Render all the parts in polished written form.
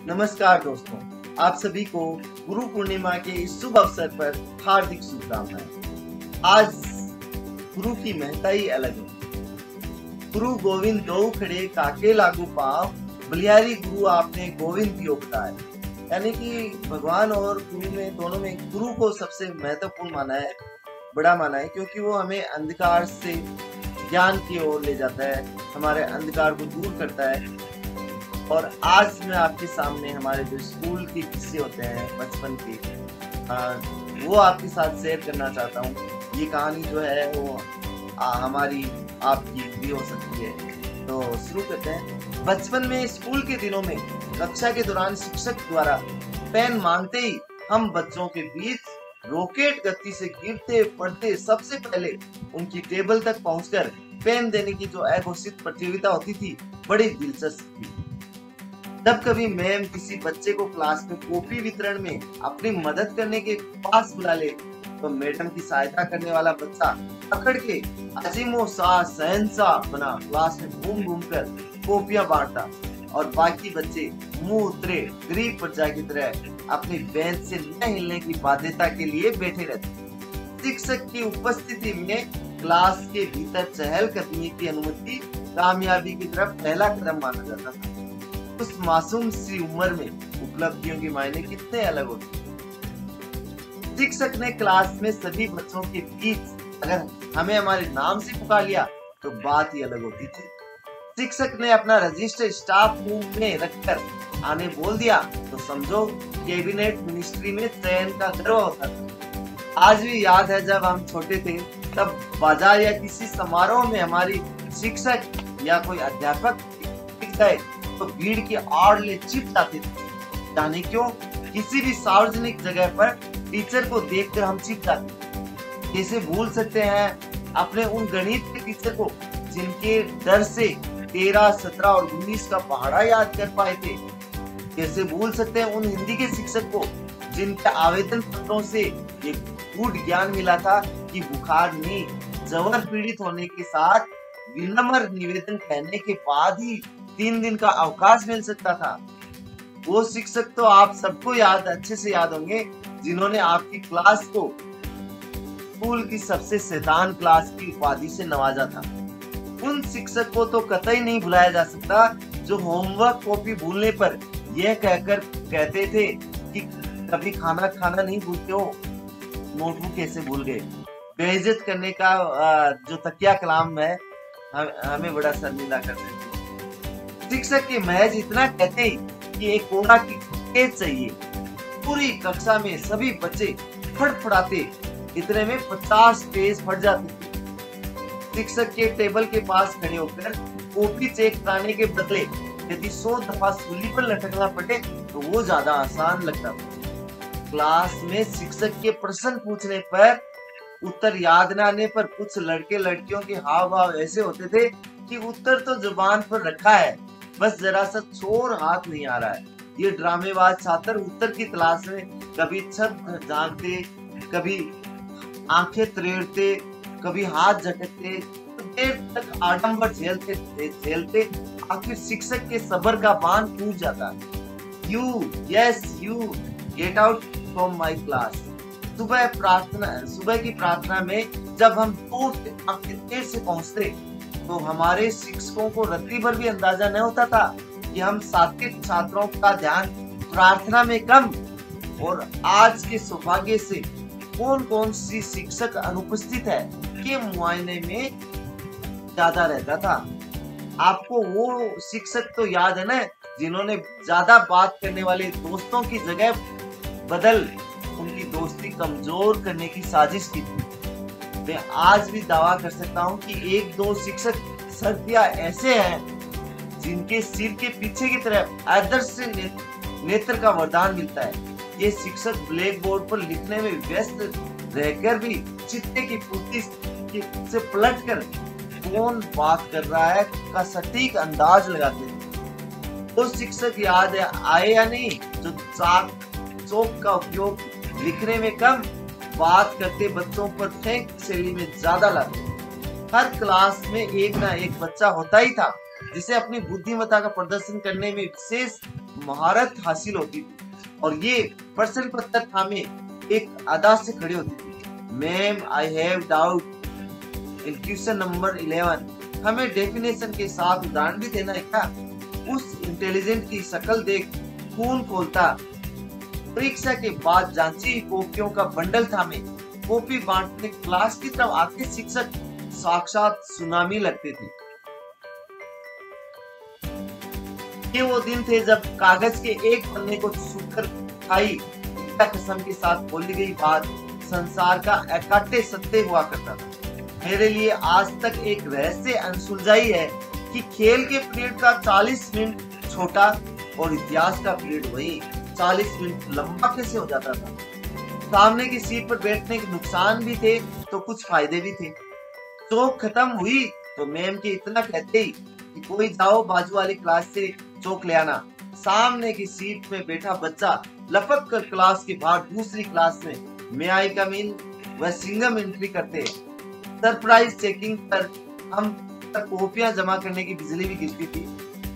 नमस्कार दोस्तों, आप सभी को गुरु पूर्णिमा के इस शुभ अवसर पर हार्दिक शुभकामनाएं। आज गुरु की महत्ता ही अलग है। गुरु गोविंद दो खड़े काके लागू पाव, बलिहारी गुरु आपने गोविंद की उपताए। यानी कि भगवान और गुरु में दोनों में गुरु को सबसे महत्वपूर्ण माना है, बड़ा माना है, क्योंकि वो हमें अंधकार से ज्ञान की ओर ले जाता है, हमारे अंधकार को दूर करता है। और आज मैं आपके सामने हमारे जो स्कूल के किस्से होते हैं बचपन के, वो आपके साथ शेयर करना चाहता हूँ। ये कहानी जो है वो हमारी आपकी भी हो सकती है। तो शुरू करते हैं। बचपन में स्कूल के दिनों में कक्षा के दौरान शिक्षक द्वारा पेन मांगते ही हम बच्चों के बीच रॉकेट गति से गिरते पड़ते सबसे पहले उनकी टेबल तक पहुंचकर पेन देने की जो अघोषित प्रतियोगिता होती थी, बड़ी दिलचस्प थी। जब कभी मैम किसी बच्चे को क्लास में कॉपी वितरण में अपनी मदद करने के पास बुला ले, तो मैडम की सहायता करने वाला बच्चा पकड़ के अजीमो शाह शहंशाह बना क्लास में घूम घूम कर कॉपियां बांटता और बाकी बच्चे मुंह उतरे गरीब प्रजा की तरह अपनी बेंच से न हिलने की बाध्यता के लिए बैठे रहते। शिक्षक की उपस्थिति में क्लास के भीतर चहलकदमी की अनुमति कामयाबी की तरफ पहला कदम माना जाता था। उस मासूम सी उम्र में उपलब्धियों के मायने कितने अलग होते हैं। शिक्षक ने क्लास में सभी बच्चों के बीच अगर हमें हमारे नाम से पुकार लिया तो बात ही अलग होती थी। शिक्षक ने अपना रजिस्टर स्टाफ रूम में रखकर आने बोल दिया तो समझो कैबिनेट मिनिस्ट्री में चयन का गर्व होता था। आज भी याद है जब हम छोटे थे, तब बाजार या किसी समारोह में हमारी शिक्षक या कोई अध्यापक दिख गए तो भीड़ की आड़ ले छिप जाते थे। जाने क्यों? किसी भी सार्वजनिक जगह पर टीचर को देखकर हम छिप जाते। कैसे भूल सकते हैं अपने उन गणित के टीचर को जिनके डर से 13, 17 और 19 का पहाड़ा याद कर पाए थे। कैसे भूल सकते हैं उन हिंदी के शिक्षक को जिनके आवेदन पत्रों से एक गूढ़ ज्ञान मिला था कि बुखार नहीं, जवर पीड़ित होने के साथ विनम्र निवेदन कहने के बाद ही 3 दिन का अवकाश मिल सकता था। वो शिक्षक तो आप सबको अच्छे से याद होंगे जिन्होंने आपकी क्लास को स्कूल की सबसे शैतान क्लास की उपाधि से नवाजा था। उन शिक्षक को तो कतई नहीं भुलाया जा सकता जो होमवर्क कॉपी भूलने पर यह कहकर कहते थे कि कभी खाना खाना नहीं भूलते हो, नोटबुक कैसे भूल गए। बेइज्जत करने का जो तकिया कलाम है हमें बड़ा शर्मिंदा करते थे। शिक्षक के महज इतना कहते ही कि एक कोड़ा की तेज चाहिए, पूरी कक्षा में सभी बच्चे फड़फड़ाते, इतने में 50 पेज फट जाते थे। शिक्षक के टेबल के पास खड़े होकर कॉपी चेक कराने के बदले यदि 100 दफा सूली पर लटकना पड़े तो वो ज्यादा आसान लगता था। क्लास में शिक्षक के प्रश्न पूछने पर उत्तर याद न आने पर कुछ लड़के लड़कियों के हाव भाव ऐसे होते थे कि उत्तर तो जुबान पर रखा है, बस जरा सा छोर हाथ नहीं आ रहा है। ये ड्रामेबाज छात्र उत्तर की तलाश में कभी छत झांकते, कभी आंखें तरेड़ते, कभी हाथ झटकते, देर तक आडंबर झेलते आखिर शिक्षक के सब्र का बांध टूट जाता। You get out from my class. सुबह की प्रार्थना में जब हम देर से पहुंचते तो हमारे शिक्षकों को रत्ती भर भी अंदाजा नहीं होता था कि हम सात्विक छात्रों का ध्यान प्रार्थना में कम और आज के सौभाग्य से कौन कौन सी शिक्षक अनुपस्थित है के मुआयने में ज्यादा रहता था। आपको वो शिक्षक तो याद है ना जिन्होंने ज्यादा बात करने वाले दोस्तों की जगह बदल उनकी दोस्ती कमजोर करने की साजिश की थी। मैं आज भी दावा कर सकता हूँ कि 1-2 शिक्षक सर्दियां ऐसे हैं जिनके सिर के पीछे की तरफ आदर्श से नेत्र का वरदान मिलता है। ये शिक्षक ब्लैक बोर्ड पर लिखने में व्यस्त रहकर भी चित्ते की पूर्ति से पलटकर कौन बात कर रहा है का सटीक अंदाज लगाते थे। वो शिक्षक याद आए या नहीं जो चौक का उपयोग लिखने में कम, बात करते बच्चों पर फेंक शैली में ज्यादा लाते। हर क्लास में एक ना एक बच्चा होता ही था जिसे अपनी बुद्धिमत्ता का प्रदर्शन करने में विशेष महारत हासिल होती थी और ये प्रश्न पत्र थामे एक अदा से खड़ी होती थी। Ma'am I have doubt in question number 11। हमें डेफिनेशन के साथ उदाहरण भी देना है क्या? उस इंटेलिजेंट की शक्ल देख खून खोलता। परीक्षा के बाद जांची कॉपियों का बंडल थामे कॉपी बांटने क्लास की तरफ आते शिक्षक साक्षात सुनामी लगते थे। ये वो दिन थे जब कागज के एक पन्ने को छूकर खाई कसम के साथ बोली गई बात संसार का अकाट्य सत्य हुआ करता था। मेरे लिए आज तक एक रहस्य अनसुलझाई है कि खेल के पीरियड का 40 मिनट छोटा और इतिहास का पीरियड वही 40 मिनट लंबा कैसे हो जाता था। सामने की सीट पर बैठने के नुकसान भी थे तो कुछ फायदे भी थे। चौक खत्म हुई तो मैम के इतना कहते ही कि कोई जाओ बाजू वाली क्लास से चौक ले आना। सामने की सीट में बैठा बच्चा लपक कर क्लास के बाहर दूसरी क्लास में मे आई कम इन वह सिंगम एंट्री करते। सरप्राइज चेकिंग पर हम कॉपियां जमा करने की बिजली भी गिरती थी।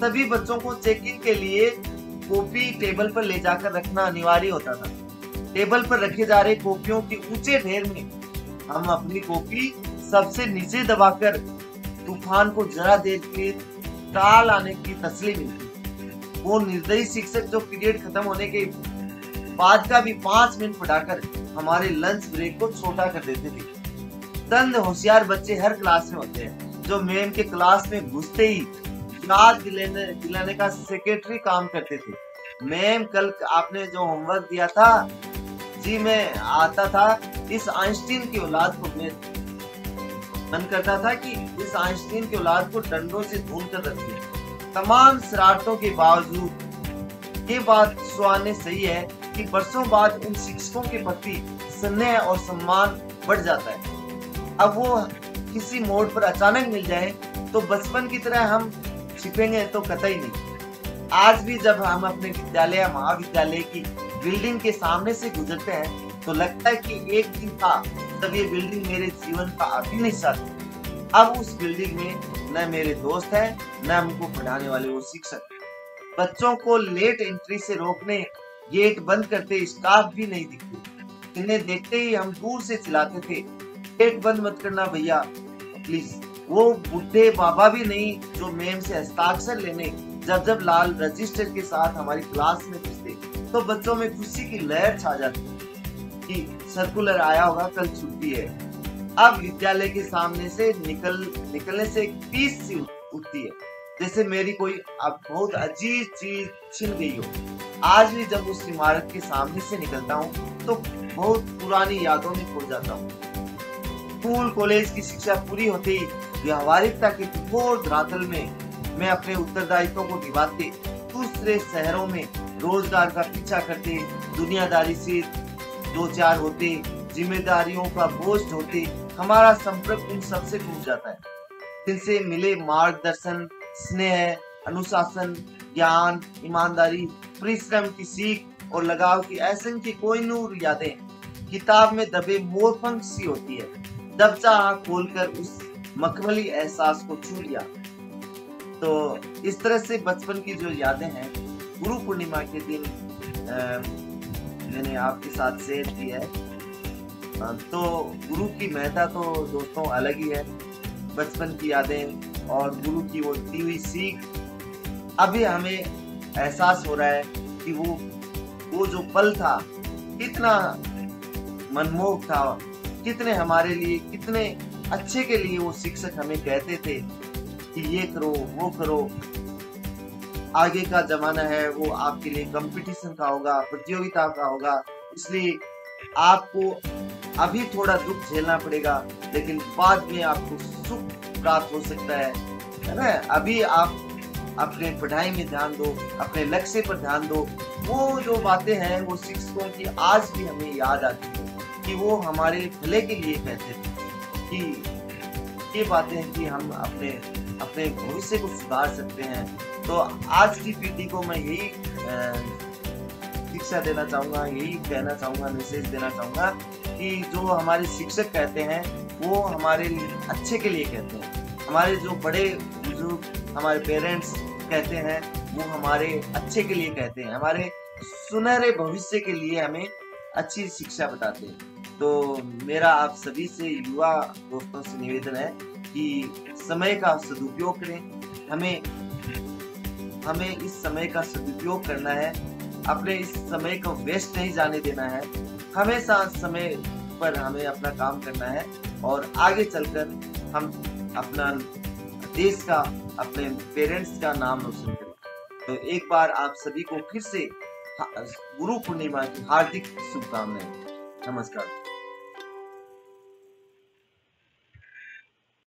सभी बच्चों को चेकिंग के लिए कॉपी टेबल पर ले जाकर रखना अनिवार्य होता था। टेबल पर रखे जा रहे कॉपियों के ऊंचे ढेर में हम अपनी कॉपी सबसे नीचे दबाकर तूफान को जरा देर के टाल आने की तसल्ली मिलती। वो निर्दयी शिक्षक जो पीरियड खत्म होने के बाद का भी 5 मिनट बढ़ाकर हमारे लंच ब्रेक को छोटा कर देते थे। चंद होशियार बच्चे हर क्लास में होते हैं जो मैम के क्लास में घुसते ही याद दिलाने का सेक्रेटरी काम करते थे। मैम कल आपने जो होमवर्क दिया था जी मैं आता था। इस आइंस्टीन की औलाद को मैं मन करता था कि इस आइंस्टीन की औलाद को डंडों से ढूंढ कर रखिए। तमाम शरारतों के बावजूद ये बात सुहाने सही है कि बरसों बाद उन शिक्षकों के प्रति स्नेह और सम्मान बढ़ जाता है। अब वो किसी मोड़ पर अचानक मिल जाए तो बचपन की तरह हम छिपेंगे तो कतई नहीं। आज भी जब हम अपने विद्यालय या महाविद्यालय की बिल्डिंग के सामने से गुजरते हैं तो लगता है कि एक दिन था तब ये बिल्डिंग मेरे जीवन का अभिन्न हिस्सा था। अब उस बिल्डिंग में न मेरे दोस्त हैं न हमको पढ़ाने वाले वो शिक्षक। बच्चों को लेट एंट्री से रोकने गेट बंद करते स्टाफ भी नहीं दिखते। इन्हें देखते ही हम दूर से चिल्लाते थे गेट बंद मत करना भैया प्लीज। वो बुढ़े बाबा भी नहीं जो मैम से हस्ताक्षर लेने जब लाल रजिस्टर के साथ हमारी क्लास में घुसते तो बच्चों में खुशी की लहर छा जाती कि सर्कुलर आया होगा कल छुट्टी है। अब विद्यालय के सामने से निकलने से एक पीस सी उठती है जैसे मेरी कोई अब बहुत अजीब चीज छिन गई हो। आज भी जब उस इमारत के सामने से निकलता हूँ तो बहुत पुरानी यादों में खो जाता हूँ। स्कूल कॉलेज की शिक्षा पूरी होते ही व्यावहारिकता के कठोर धरातल में मैं अपने उत्तरदायित्वों को निभाते दूसरे शहरों में रोजगार का पीछा करते दुनियादारी से दो चार होते जिम्मेदारियों का बोझ ढोते हमारा संपर्क उन सबसे टूट जाता है जिनसे मिले मार्गदर्शन स्नेह अनुशासन ज्ञान ईमानदारी परिश्रम की सीख और लगाव की असंख्य कोई नूर यादें किताब में दबे मोरपंख सी होती है। जब चाह खोलकर उस मखमली एहसास को छू लिया। तो इस तरह से बचपन की जो यादें हैं गुरु पूर्णिमा के दिन मैंने आपके साथ शेयर की है। तो गुरु की महत्ता तो दोस्तों अलग ही है। बचपन की यादें और गुरु की वो दी हुई सीख अभी हमें एहसास हो रहा है कि वो जो पल था कितना मनमोहक था, कितने हमारे लिए कितने अच्छे के लिए वो शिक्षक हमें कहते थे कि ये करो वो करो। आगे का जमाना है वो आपके लिए कंपटीशन का होगा प्रतियोगिता का होगा, इसलिए आपको अभी थोड़ा दुख झेलना पड़ेगा लेकिन बाद में आपको सुख प्राप्त हो सकता है ना। अभी आप अपने पढ़ाई में ध्यान दो, अपने लक्ष्य पर ध्यान दो। वो जो बातें हैं वो शिक्षकों की आज भी हमें याद आती है कि वो हमारे भले के लिए कहते थे कि ये बातें हैं कि हम अपने भविष्य को सुधार सकते हैं। तो आज की पीढ़ी को मैं यही शिक्षा देना चाहूँगा, यही कहना चाहूँगा, मैसेज देना चाहूँगा कि जो हमारे शिक्षक कहते हैं वो हमारे अच्छे के लिए कहते हैं। हमारे जो बड़े बुजुर्ग हमारे पेरेंट्स कहते हैं वो हमारे अच्छे के लिए कहते हैं, हमारे सुनहरे भविष्य के लिए हमें अच्छी शिक्षा बताते हैं। तो मेरा आप सभी से, युवा दोस्तों से निवेदन है कि समय का सदुपयोग करें। हमें इस समय का सदुपयोग करना है, अपने इस समय को वेस्ट नहीं जाने देना है। हमेशा समय पर हमें अपना काम करना है और आगे चलकर हम अपना देश का, अपने पेरेंट्स का नाम रोशन करें। तो एक बार आप सभी को फिर से गुरु पूर्णिमा की हार्दिक शुभकामनाएं। नमस्कार।